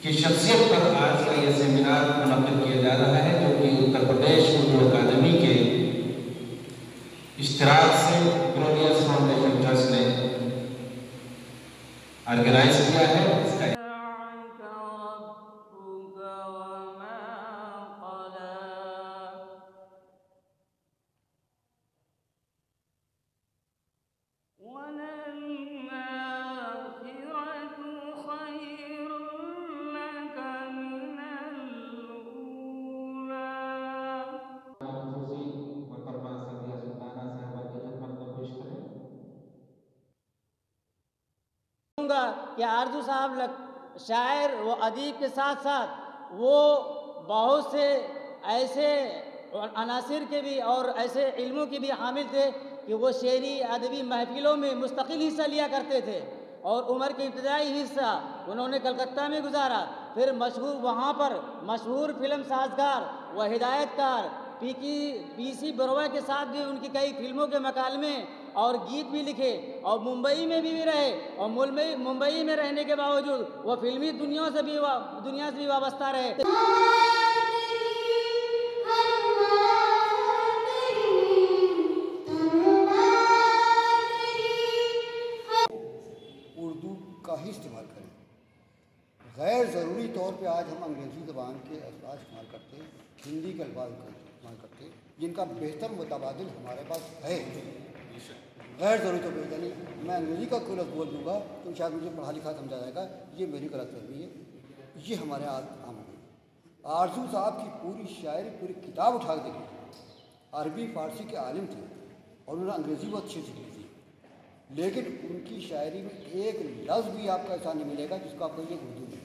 की शख्सियत पर आज का ये सेमिनार मुनक्किद किया जा रहा है, जो कि उत्तर प्रदेश उर्दू अकादमी के इश्तिराक से ग्लोरियस फाउंडेशन ट्रस्ट ने ऑर्गेनाइज किया है। इसका कि आरजू साहब शायर व अदीब के साथ साथ वो बहुत से ऐसे अनासिर के भी और ऐसे इल्मों के भी हामिल थे कि वो शेरी अदबी महफिलों में मुस्तकिल हिस्सा लिया करते थे। और उम्र के इब्तदाई हिस्सा उन्होंने कलकत्ता में गुजारा। फिर वहाँ पर मशहूर फिल्म साजगार व हिदायतकार पीसी बरोवा के साथ भी उनकी कई फिल्मों के मकालमे और गीत भी लिखे। और मुंबई में भी रहे और मुंबई में रहने के बावजूद वो फिल्मी दुनिया से भी वाबस्ता रहे। उर्दू का ही इस्तेमाल करें। गैर ज़रूरी तौर पे आज हम अंग्रेज़ी ज़बान के अल्फाज इस्तेमाल करते हैं, हिंदी के अल्फाज इस्तेमाल करते हैं, जिनका बेहतर मुतबादिल हमारे पास है। गैर ज़रूरी तो बेहतर नहीं, मैं अंग्रेज़ी का कोई लफ्ज़ बोल दूँगा तो शायद मुझे पढ़ा लिखा समझा जाएगा, ये मेरी गलतफहमी है। ये हमारे आम हो गई। आरजू साहब की पूरी शायरी, पूरी किताब उठा के देखी। अरबी फ़ारसी के आलिम थे और उन्होंने अंग्रेज़ी बहुत अच्छी सीखी थी, लेकिन उनकी शायरी में एक लफ्ज़ भी आपको ऐसा नहीं मिलेगा जिसको आपको ये उर्दू में